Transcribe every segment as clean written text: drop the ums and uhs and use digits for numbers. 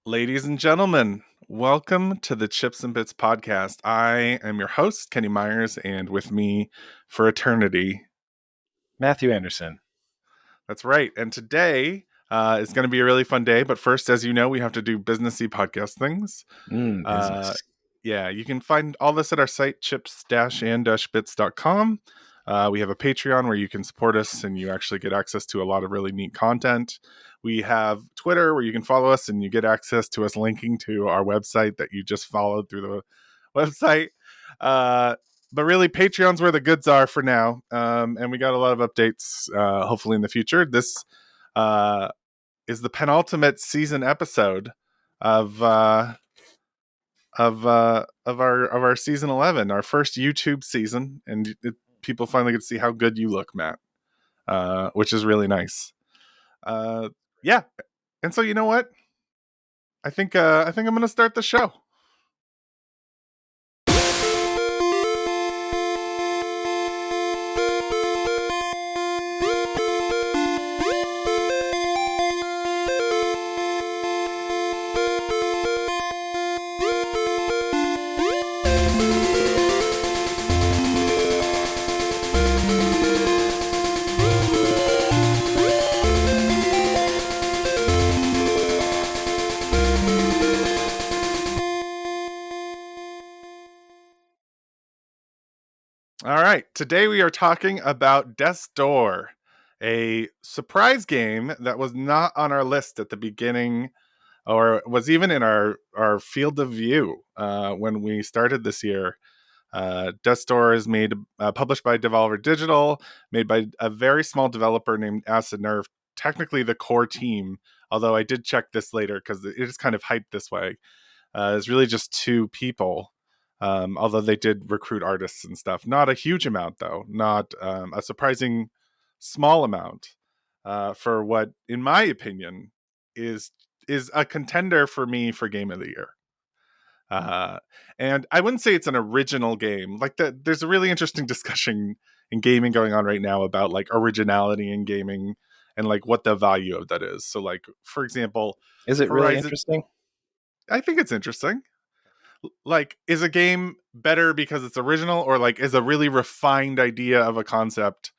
Ladies and gentlemen, welcome to the Chips and Bits podcast. I am your host, Kenny Myers, and with me for eternity, Matthew Anderson. That's right. And today is going to be a really fun day. But first, as you know, we have to do businessy podcast things. Business. Yeah, you can find all this at our site, chips-and-bits.com. We have a Patreon where you can support us and you actually get access to a lot of really neat content. We have Twitter where you can follow us and you get access to us linking to our website that you just followed through the website. But really, Patreon's where the goods are for now. And we got a lot of updates, hopefully in the future. This is the penultimate season episode of our season 11, our first YouTube season, and people finally get to see how good you look, Matt, which is really nice. Yeah, and so you know what? I think I'm going to start the show. All right, today we are talking about Death's Door, a surprise game that was not on our list at the beginning or was even in our field of view when we started this year. Death's Door is published by Devolver Digital, made by a very small developer named Acid Nerve, technically the core team, although I did check this later because it is kind of hyped this way. It's really just two people. Although they did recruit artists and stuff. Not a huge amount, though. Not a surprising small amount for what, in my opinion, is a contender for me for Game of the Year. And I wouldn't say it's an original game. Like there's a really interesting discussion in gaming going on right now about like originality in gaming and like what the value of that is. So like, for example, is it really interesting? I think it's interesting. Like, is a game better because it's original, or like is a really refined idea of a concept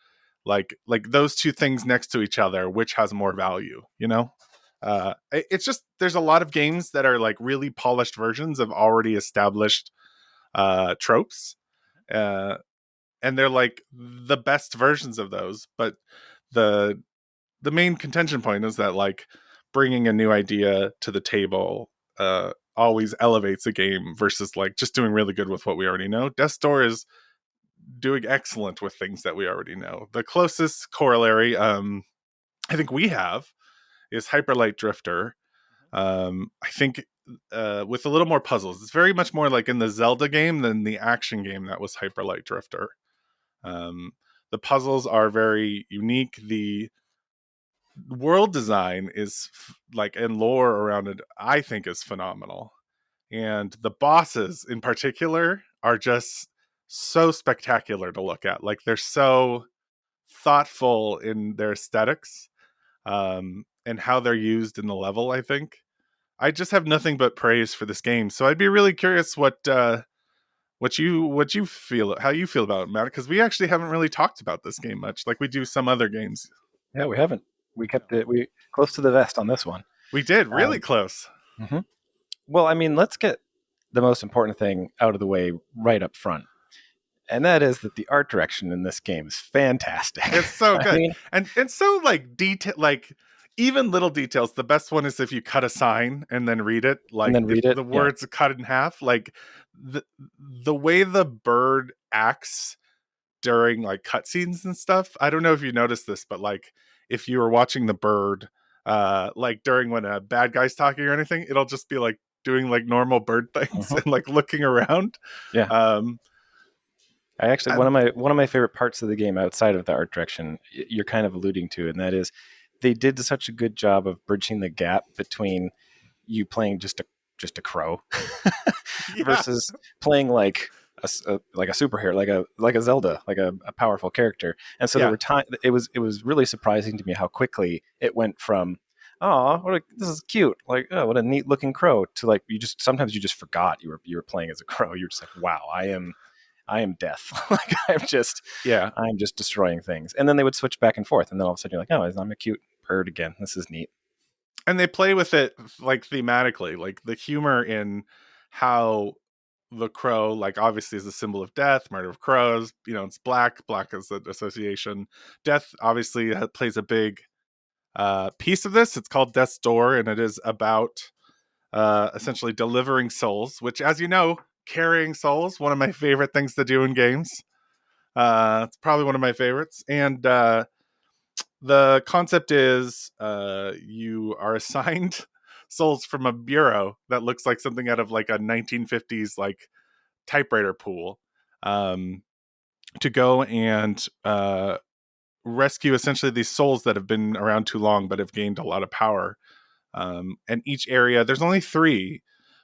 like those two things next to each other, which has more value, you know? It's just there's a lot of games that are like really polished versions of already established tropes, and they're like the best versions of those. But the main contention point is that like bringing a new idea to the table always elevates a game versus like just doing really good with what we already know. Death's Door is doing excellent with things that we already know. The closest corollary I think we have is Hyper Light Drifter. I think with a little more puzzles. It's very much more like in the Zelda game than the action game that was Hyper Light Drifter. The puzzles are very unique. The world design is and lore around it, I think, is phenomenal. And the bosses in particular are just so spectacular to look at. Like they're so thoughtful in their aesthetics and how they're used in the level. I think I just have nothing but praise for this game. So I'd be really curious what you feel, how you feel about it, Matt, because we actually haven't really talked about this game much like we do some other games. Yeah, we haven't. We kept it close to the vest on this one. We did really close. Mm-hmm. Well, I mean, let's get the most important thing out of the way right up front. And that is that the art direction in this game is fantastic. It's so good. I mean, and it's so like detail, like even little details. The best one is if you cut a sign and then read it, like the words cut in half, like the way the bird acts during like cutscenes and stuff. I don't know if you noticed this, but like if you were watching the bird, like during when a bad guy's talking or anything, it'll just be like doing like normal bird things and like looking around. Yeah. I actually one of my favorite parts of the game outside of the art direction you're kind of alluding to, and that is they did such a good job of bridging the gap between you playing just a crow versus playing like a superhero, like a Zelda, like a powerful character. And so there were it was really surprising to me how quickly it went from oh, this is cute. Like, oh, what a neat looking crow. To like, sometimes you just forgot you were playing as a crow. You're just like, wow, I am death. Like Yeah. I'm just destroying things. And then they would switch back and forth, and then all of a sudden you're like, oh, I'm a cute bird again. This is neat. And they play with it like thematically, like the humor in how the crow, like, obviously is a symbol of death, murder of crows. It's black as an association. Death obviously plays a big piece of this. It's called Death's Door, and it is about essentially delivering souls, which, as you know, carrying souls, one of my favorite things to do in games. It's probably one of my favorites. And the concept is you are assigned souls from a bureau that looks like something out of like a 1950s like typewriter pool, um, to go and rescue essentially these souls that have been around too long but have gained a lot of power. And each area, there's only three,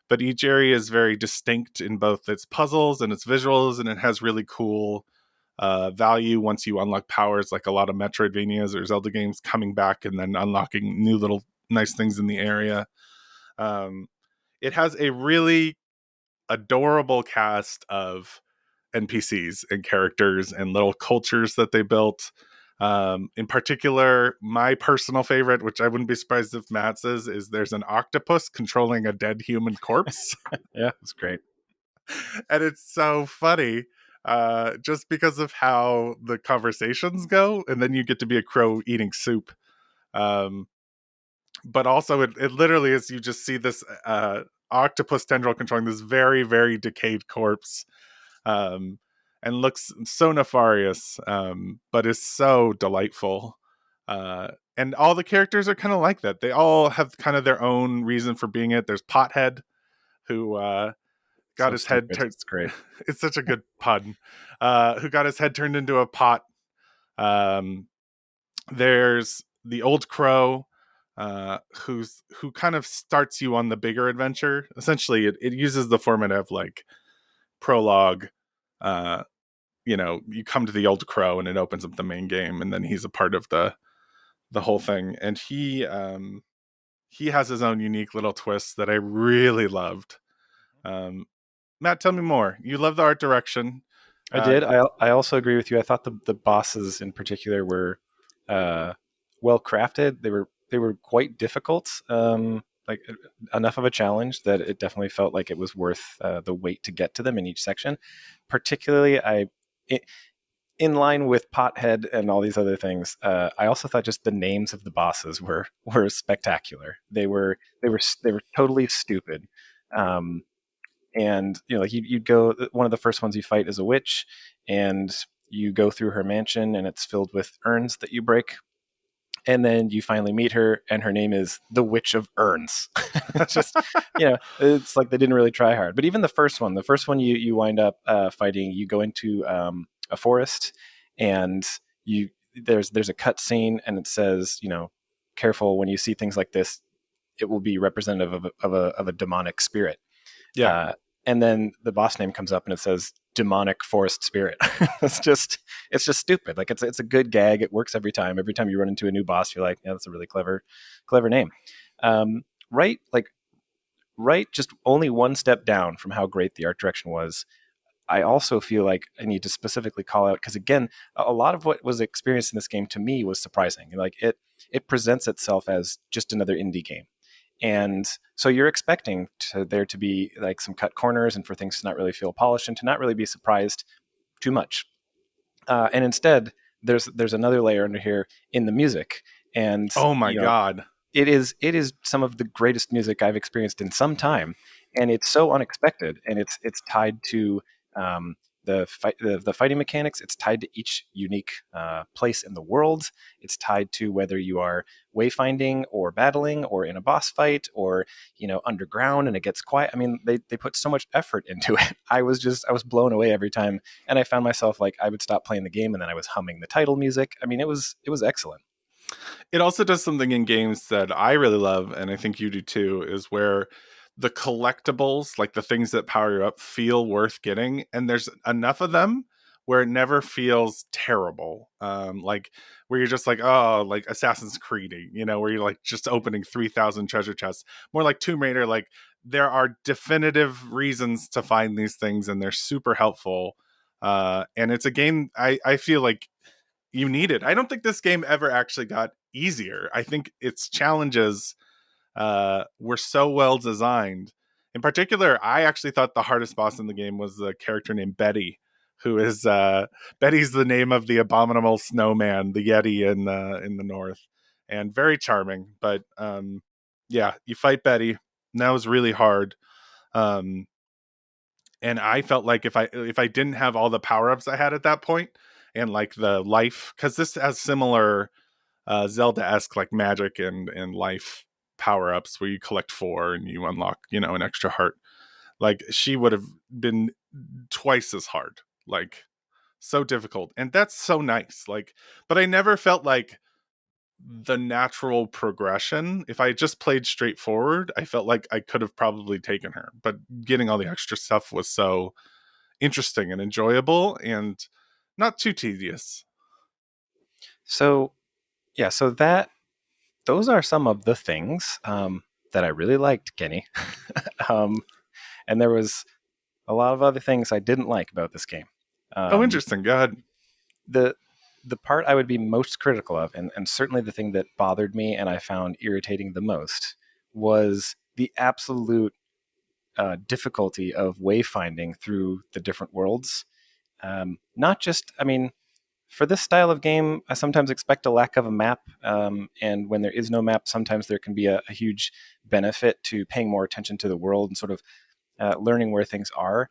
but each area is very distinct in both its puzzles and its visuals, and it has really cool value once you unlock powers, like a lot of Metroidvanias or Zelda games, coming back and then unlocking new little nice things in the area. Um, it has a really adorable cast of NPCs and characters and little cultures that they built. In particular, my personal favorite, which I wouldn't be surprised if Matt's is there's an octopus controlling a dead human corpse. Yeah, it's great. And it's so funny, just because of how the conversations go. And then you get to be a crow eating soup. Um, but also, it literally is, you just see this octopus tendril controlling this very, very decayed corpse. Um, and looks so nefarious, but is so delightful. And all the characters are kind of like that. They all have kind of their own reason for being it. There's Pothead, who got So his head stupid. turned. It's great. It's such a good pun. Who got his head turned into a pot. Um, there's the old crow, who kind of starts you on the bigger adventure. Essentially, it uses the format of like prologue. Uh, you come to the old crow and it opens up the main game, and then he's a part of the whole thing. And he has his own unique little twist that I really loved. Um, Matt, tell me more. You love the art direction. I Uh, did. I also agree with you. I thought the bosses in particular were uh, well crafted. They were quite difficult. Like enough of a challenge that it definitely felt like it was worth the wait to get to them in each section. Particularly, it, in line with Pothead and all these other things, I also thought just the names of the bosses were spectacular. They were totally stupid. Um, and like you'd go, one of the first ones you fight is a witch, and you go through her mansion and it's filled with urns that you break, and then you finally meet her and her name is the Witch of Urns. It's just, it's like they didn't really try hard. But even the first one you wind up fighting, you go into a forest, and you there's a cut scene, and it says, careful when you see things like this, it will be representative of a demonic spirit. yeah, uh, and then the boss name comes up and it says demonic forest spirit. It's just stupid. Like it's a good gag. It works every time. Every time you run into a new boss, you're like, yeah, that's a really clever name. Right, like right, just only one step down from how great the art direction was. I also feel like I need to specifically call out, because again, a lot of what was experienced in this game to me was surprising. Like it presents itself as just another indie game, and so you're expecting there to be like some cut corners and for things to not really feel polished and to not really be surprised too much. And instead, there's another layer under here in the music, and oh my god. it is some of the greatest music I've experienced in some time, and it's so unexpected, and it's tied to um, the fighting mechanics. It's tied to each unique place in the world. It's tied to whether you are wayfinding or battling or in a boss fight or underground and it gets quiet. I mean, they put so much effort into it. I was blown away every time, and I found myself like I would stop playing the game and then I was humming the title music. I mean, it was excellent. It also does something in games that I really love, and I think you do too, is where the collectibles, like the things that power you up, feel worth getting, and there's enough of them where it never feels terrible. Like where you're just like, oh, like Assassin's Creed, where you're like just opening 3,000 treasure chests. More like Tomb Raider, like there are definitive reasons to find these things and they're super helpful. And it's a game I feel like you need it. I don't think this game ever actually got easier. I think its challenges were so well designed. In particular, I actually thought the hardest boss in the game was the character named Betty, who is Betty's the name of the abominable snowman, the Yeti in the north, and very charming. But yeah, you fight Betty, and that was really hard. Um, and I felt like if I didn't have all the power ups I had at that point, and like the life, because this has similar Zelda-esque like magic and life power-ups where you collect 4 and you unlock, an extra heart. Like she would have been twice as hard. Like so difficult. And that's so nice. Like, but I never felt like the natural progression. If I just played straightforward, I felt like I could have probably taken her. But getting all the extra stuff was so interesting and enjoyable and not too tedious. So yeah, so that those are some of the things that I really liked, Kenny. um, and there was a lot of other things I didn't like about this game. Oh, interesting. Go ahead. The part I would be most critical of, and certainly the thing that bothered me and I found irritating the most, was the absolute difficulty of wayfinding through the different worlds. Not just, I mean, for this style of game, I sometimes expect a lack of a map. And when there is no map, sometimes there can be a huge benefit to paying more attention to the world and sort of learning where things are.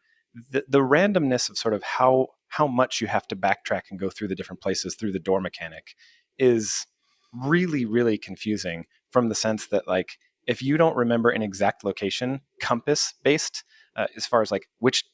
The randomness of sort of how much you have to backtrack and go through the different places through the door mechanic is really, really confusing, from the sense that, like, if you don't remember an exact location, compass based, as far as like which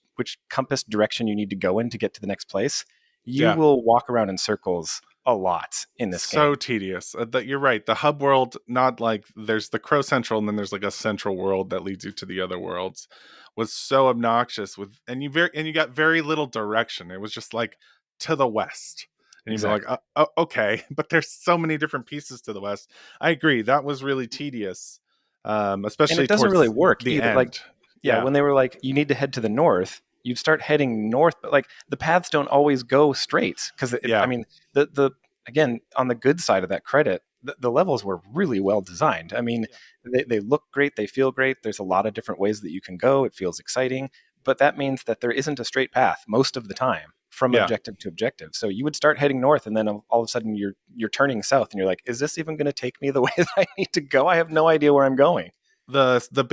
compass direction you need to go in to get to the next place, you Yeah. will walk around in circles a lot in this So game. tedious. That you're right. The hub world, not like there's the Crow Central, and then there's like a central world that leads you to the other worlds, was so obnoxious with, and you got very little direction. It was just like to the west, and you'd be like, Exactly. okay, but there's so many different pieces to the west. I agree. That was really tedious, And it especially doesn't really towards work the either. Like, end. yeah, Yeah, when they were like, you need to head to the north, you'd start heading north, but like the paths don't always go straight, because I yeah, mean, the again, on the good side of that credit, the levels were really well designed. I mean, they look great, they feel great. There's a lot of different ways that you can go. It feels exciting, but that means that there isn't a straight path most of the time from yeah. objective to objective. So you would start heading north, and then all of a sudden you're turning south, and you're like, is this even going to take me the way that I need to go? I have no idea where I'm going. The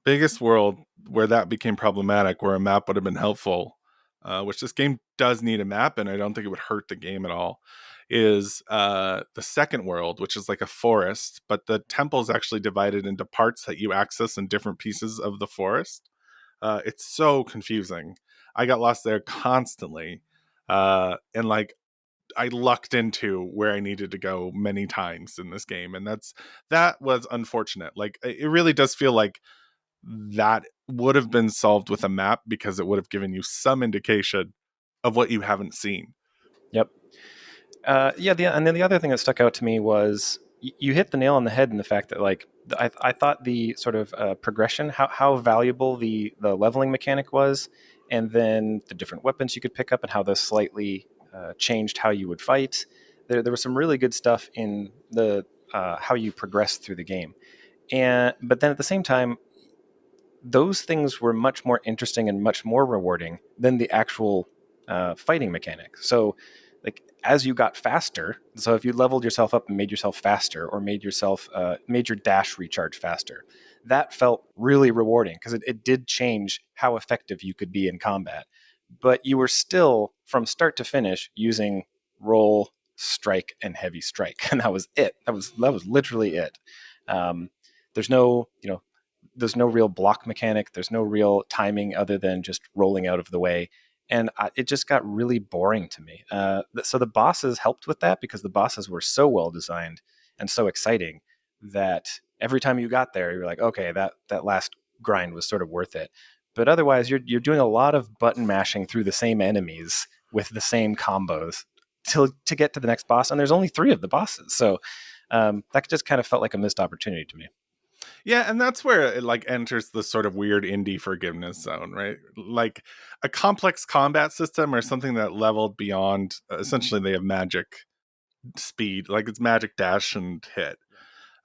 biggest world where that became problematic, where a map would have been helpful, which this game does need a map, and I don't think it would hurt the game at all, is the second world, which is like a forest, but the temple is actually divided into parts that you access in different pieces of the forest. It's so confusing. I got lost there constantly, and like I lucked into where I needed to go many times in this game, and that was unfortunate. Like it really does feel like that would have been solved with a map, because it would have given you some indication of what you haven't seen. Yep. And then the other thing that stuck out to me was you hit the nail on the head in the fact that, like, I thought the sort of progression, how valuable the leveling mechanic was, and then the different weapons you could pick up and how those slightly changed how you would fight. There was some really good stuff in the how you progress through the game, but then at the same time, those things were much more interesting and much more rewarding than the actual fighting mechanic. So, like, as you got faster, so if you leveled yourself up and made yourself faster, or made your dash recharge faster, that felt really rewarding, because it did change how effective you could be in combat. But you were still, from start to finish, using roll, strike, and heavy strike, and that was it. That was literally it. Um, there's no, there's no real block mechanic. There's no real timing other than just rolling out of the way. And it just got really boring to me. So the bosses helped with that, because the bosses were so well designed and so exciting that every time you got there, you're like, okay, that last grind was sort of worth it. But otherwise, you're doing a lot of button mashing through the same enemies with the same combos to get to the next boss. And there's only 3 of the bosses, so that just kind of felt like a missed opportunity to me. Yeah, and that's where it like enters the sort of weird indie forgiveness zone, right? Like a complex combat system or something that leveled beyond essentially they have magic speed, like it's magic dash and hit.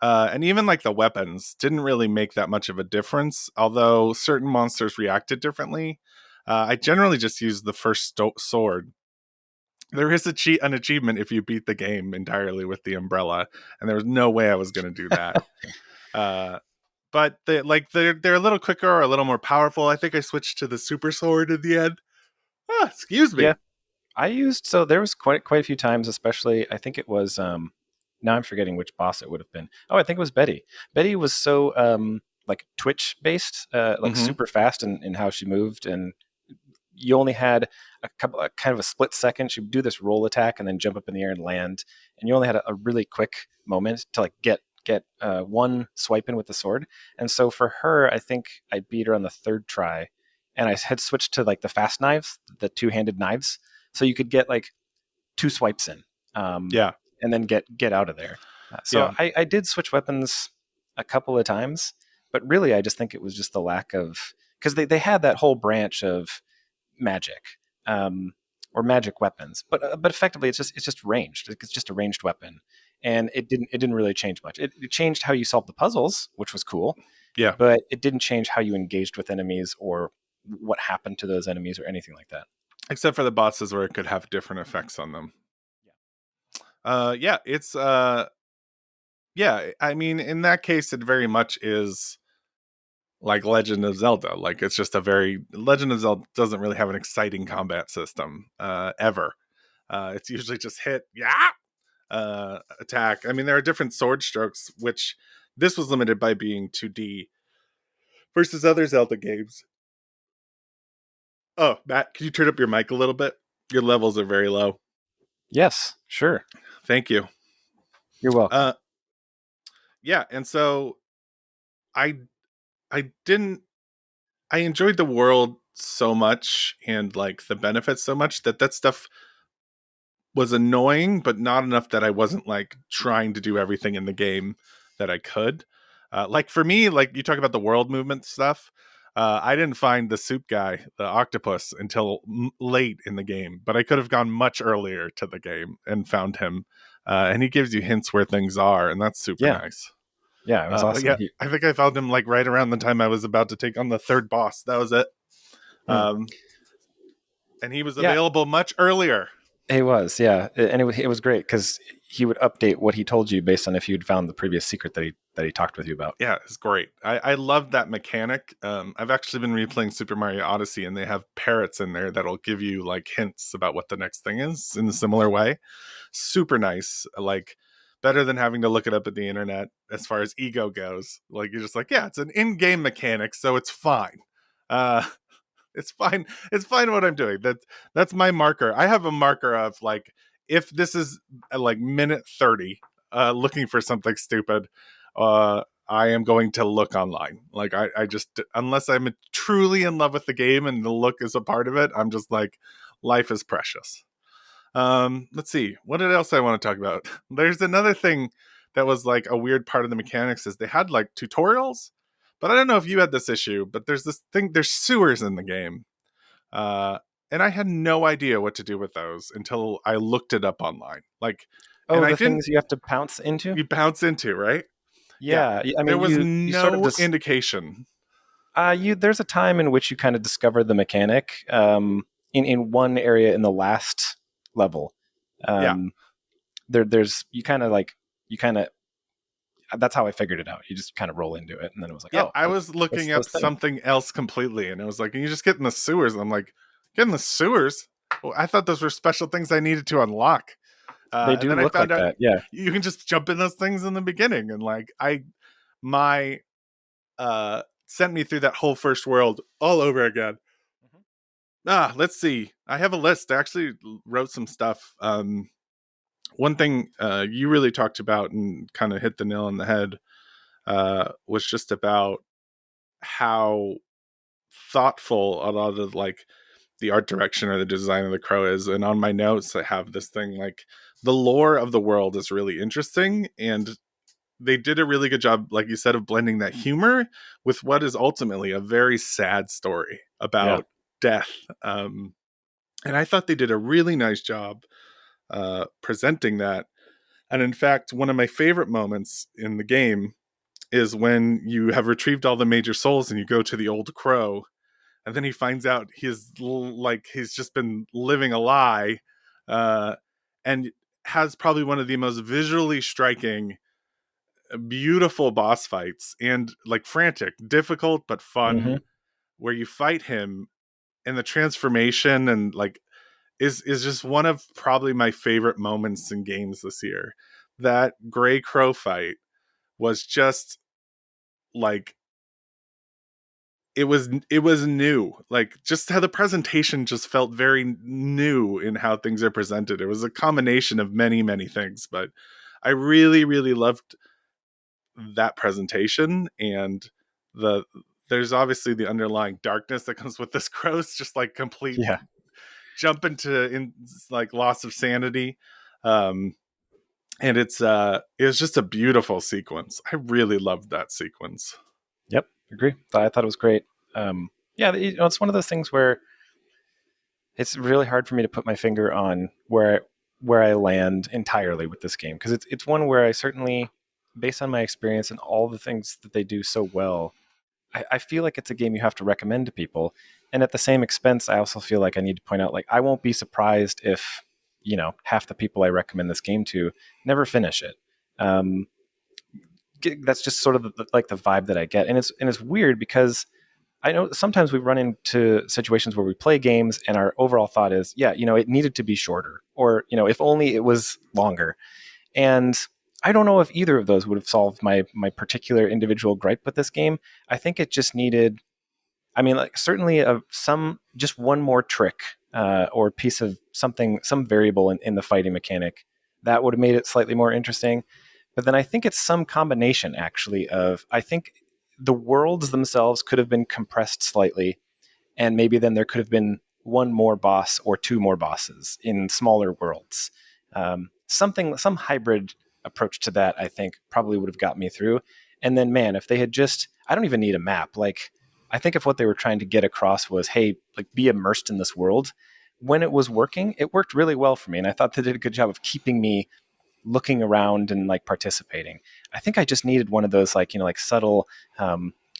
And even like the weapons didn't really make that much of a difference, although certain monsters reacted differently. I generally just use the first sword. There is an achievement if you beat the game entirely with the umbrella, and there was no way I was going to do that. But they're a little quicker or a little more powerful. I think I switched to the super sword in the end. Excuse me. Yeah, I used so there was quite a few times, especially I think it was now I'm forgetting which boss it would have been. Oh, I think it was Betty. Betty was so like twitch based, like Mm-hmm. super fast in how she moved, and you only had kind of a split second. She'd do this roll attack and then jump up in the air and land, and you only had a really quick moment to like get one swipe in with the sword. And so for her, I think I beat her on the 3rd try, and I had switched to like the fast knives, the 2-handed knives, so you could get like 2 swipes in, Yeah. and then get out of there. So Yeah. I did switch weapons a couple of times, but really I just think it was just the lack of, because they had that whole branch of magic, or magic weapons, but effectively it's just ranged. It's just a ranged weapon, and it didn't really change much. It changed how you solved the puzzles, which was cool, Yeah. but it didn't change how you engaged with enemies or what happened to those enemies or anything like that. Except for the bosses where it could have different effects on them. Yeah, it's yeah, I mean in that case it very much is like Legend of Zelda. Like it's just a very Legend of Zelda doesn't really have an exciting combat system ever. It's usually just hit, yeah, attack. I mean, there are different sword strokes, which this was limited by being 2D versus other Zelda games. Oh, Matt, can you turn up your mic a little bit? Your levels are very low. Yes, sure. Thank you. You're welcome. Uh, yeah, and so I I didn't I enjoyed the world so much and like the benefits so much that stuff was annoying, but not enough that I wasn't like trying to do everything in the game that I could. Like for me, like you talk about the world movement stuff. I didn't find the soup guy, the octopus, until late in the game, but I could have gone much earlier to the game and found him. And he gives you hints where things are, and that's super Yeah, nice. yeah, it was awesome. Yeah, I think I found him like right around the time I was about to take on the 3rd boss. That was it. Hmm. Um, and he was Yeah, available much earlier. he was. Yeah, and it was great because he would update what he told you based on if you'd found the previous secret that he talked with you about. Yeah, it's great. I love that mechanic. I've actually been replaying Super Mario Odyssey, and they have parrots in there that'll give you like hints about what the next thing is in a similar way. Super nice. Like better than having to look it up at the internet as far as ego goes. Like you're just like, yeah, it's an in-game mechanic, so it's fine. Uh, it's fine. It's fine what I'm doing. That's my marker. I have a marker of like if this is like minute 30, looking for something stupid, I am going to look online. Like I just unless I'm truly in love with the game and the look is a part of it, I'm just like life is precious. Let's see. What else I want to talk about? There's another thing that was like a weird part of the mechanics is they had like tutorials, but I don't know if you had this issue, but there's this thing, there's sewers in the game. Uh, and I had no idea what to do with those until I looked it up online. Like, and Oh, I the didn't, things you have to pounce into. you bounce into, right? Yeah. Yeah, I There mean, was you sort of no just indication. you there's a time in which you kind of discover the mechanic, in one area in the last level. Yeah. Um, there's you kind of that's how I figured it out. You just kind of roll into it, and then it was like, Yeah. oh, I was what's looking up this thing? something else completely, and it was like, and you just get in the sewers. And I'm like, get in the sewers? Well, I thought those were special things I needed to unlock. They And do then I look found like out that. Yeah. you can just jump in those things in the beginning. And like, my, sent me through that whole first world all over again. Let's see. I have a list. I actually wrote some stuff. One thing you really talked about and kind of hit the nail on the head was just about how thoughtful a lot of like the art direction or the design of the crow is. And on my notes, I have this thing like the lore of the world is really interesting, and they did a really good job, like you said, of blending that humor with what is ultimately a very sad story Yeah. about death. And I thought they did a really nice job presenting that. And in fact, one of my favorite moments in the game is when you have retrieved all the major souls and you go to the old crow, and then he finds out he's just been living a lie, uh, and has probably one of the most visually striking, beautiful boss fights, and like frantic, difficult but fun, Hmm. where you fight him, and the transformation and like is just one of probably my favorite moments in games this year. That Gray Crow fight was just like it was new, like just how the presentation just felt very new in how things are presented. It was a combination of many things, but I really loved that presentation. And the there's obviously the underlying darkness that comes with this gross, just like complete Yeah. jump into in like loss of sanity. um and it was just a beautiful sequence. I really loved that sequence. Yep. Agree. I thought it was great. Yeah, it's one of those things where it's really hard for me to put my finger on where I land entirely with this game, because it's one where I certainly, based on my experience and all the things that they do so well, I feel like it's a game you have to recommend to people. And at the same expense, I also feel like I need to point out, like, I won't be surprised if, half the people I recommend this game to never finish it. Um, that's just sort of like the vibe that I get, and it's weird because I know sometimes we run into situations where we play games and our overall thought is, yeah, it needed to be shorter, or if only it was longer. And I don't know if either of those would have solved my particular individual gripe with this game. I think it just needed, I mean, like, certainly some just one more trick, or piece of something, some variable in the fighting mechanic that would have made it slightly more interesting. But then I think it's some combination, actually, of, I think the worlds themselves could have been compressed slightly, and maybe then there could have been one more boss or two more bosses in smaller worlds. Some hybrid approach to that, I think, probably would have got me through. And then, man, if they had just, I don't even need a map. Like, I think if what they were trying to get across was, hey, like, be immersed in this world. When it was working, it worked really well for me, and I thought they did a good job of keeping me looking around and like participating. I think I just needed one of those, like, like subtle,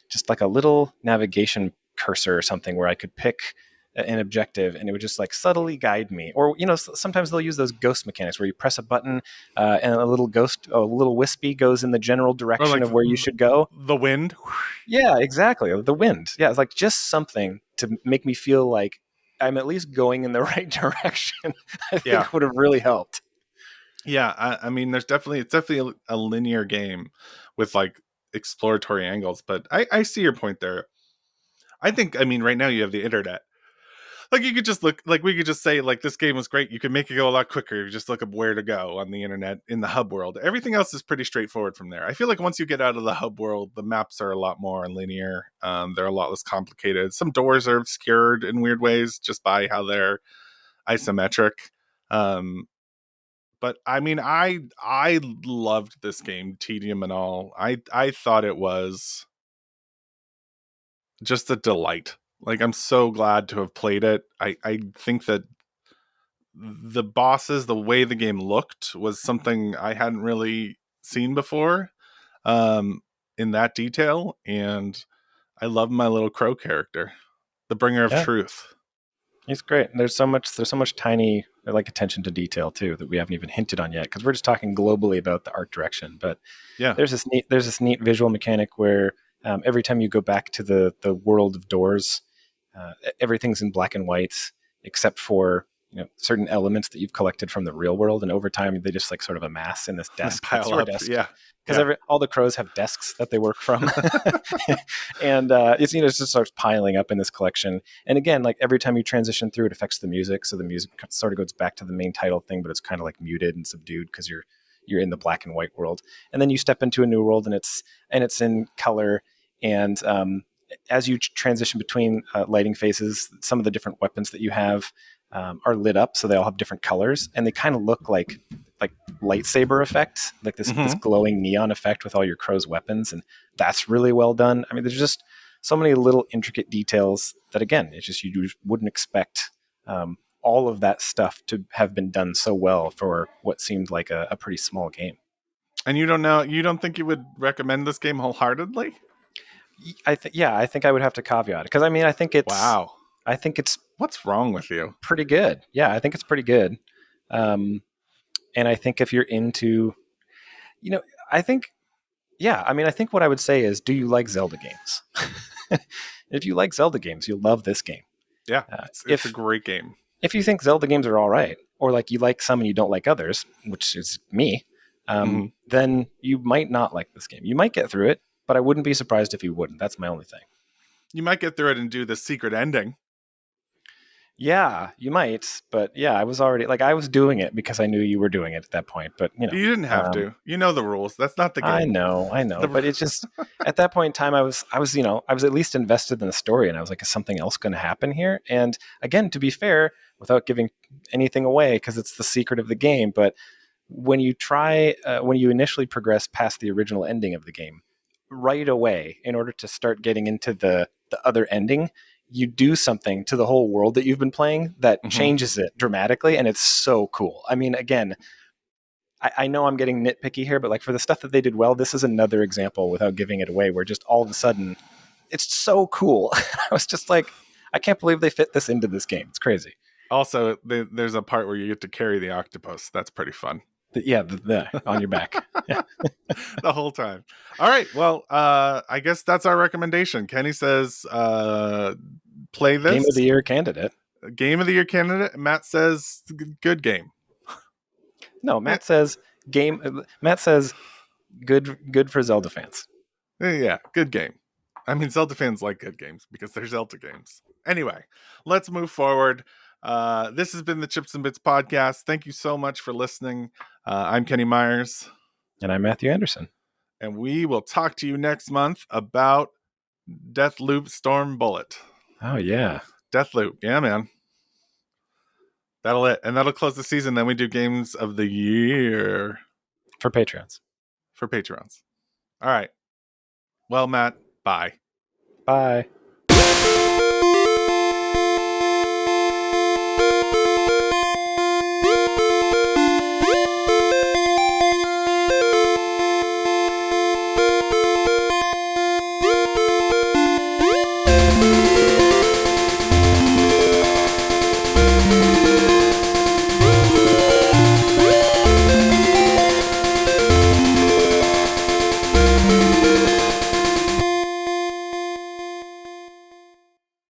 just like a little navigation cursor or something where I could pick an objective and it would just like subtly guide me. Or sometimes they'll use those ghost mechanics where you press a button, and a little wispy goes in the general Or direction like of where you should go. the wind. Yeah, exactly. The wind. Yeah, it's like just something to make me feel like I'm at least going in the right direction. I Yeah, think would have really helped. yeah. I mean, it's definitely a linear game with like exploratory angles, but I see your point there. I think, I mean, right now you have the internet. Like you could just look, like we could just say like this game was great. You could make it go a lot quicker. You just look up where to go on the internet in the hub world. Everything else is pretty straightforward from there. I feel like once you get out of the hub world, the maps are a lot more linear. They're a lot less complicated. Some doors are obscured in weird ways just by how they're isometric. Um, but I mean, I loved this game, tedium and all. I thought it was just a delight. Like I'm so glad to have played it. I think that the bosses, the way the game looked, was something I hadn't really seen before, um, in that detail. And I love my little crow character, the bringer of Yeah. truth. He's great. There's so much tiny, like, attention to detail too that we haven't even hinted on yet, because we're just talking globally about the art direction. But Yeah. there's this neat visual mechanic where, every time you go back to the world of doors, everything's in black and white except for certain elements that you've collected from the real world, and over time they just like sort of amass in this desk. That's Pile your up. desk, Yeah. because Yeah. all the crows have desks that they work from. And it just starts piling up in this collection. And again, like, every time you transition through, it affects the music, so the music sort of goes back to the main title thing, but it's kind of like muted and subdued because you're in the black and white world. And then you step into a new world, and it's in color. And as you transition between lighting phases, some of the different weapons that you have are lit up, so they all have different colors, and they kind of look like lightsaber effects, like this glowing neon effect with all your crow's weapons, and that's really well done. I mean, there's just so many little intricate details that, again, it's just you wouldn't expect all of that stuff to have been done so well for what seemed like a pretty small game. And you don't think you would recommend this game wholeheartedly? I think I would have to caveat it, because I mean, I think it's wow. I think it's what's wrong with you? Pretty good. Yeah, I think it's pretty good. And I think if you're into, I think what I would say is, do you like Zelda games? If you like Zelda games, you'll love this game. Yeah, it's a great game. If you think Zelda games are all right, or like you like some and you don't like others, which is me, then you might not like this game. You might get through it, but I wouldn't be surprised if you wouldn't. That's my only thing. You might get through it and do the secret ending. Yeah, you might, but yeah, I was doing it because I knew you were doing it at that point, but you didn't have to. You know the rules. That's not the game. I know, but it's just at that point in time, I was at least invested in the story, and I was like, is something else going to happen here? And again, to be fair, without giving anything away, because it's the secret of the game, but when you initially progress past the original ending of the game, right away, in order to start getting into the other ending, you do something to the whole world that you've been playing that changes it dramatically, and it's so cool. I mean, again, I know I'm getting nitpicky here, but like for the stuff that they did well, this is another example, without giving it away, where just all of a sudden, it's so cool. I was just like, I can't believe they fit this into this game. It's crazy. Also, there's a part where you get to carry the octopus. That's pretty fun. The on your back. Yeah. The whole time. All right. Well, I guess that's our recommendation. Kenny says play this. Game of the Year candidate. Game of the Year candidate. Matt says good game. No, Matt says game. Matt says good for Zelda fans. Yeah, good game. I mean, Zelda fans like good games because they're Zelda games. Anyway, let's move forward. This has been the Chips and Bits podcast. Thank you so much for listening. I'm Kenny Myers. And I'm Matthew Anderson. And we will talk to you next month about Deathloop Storm Bullet. Oh, yeah. Deathloop. Yeah, man. That'll close the season. Then we do Games of the Year. For Patreons. All right. Well, Matt, bye. Bye.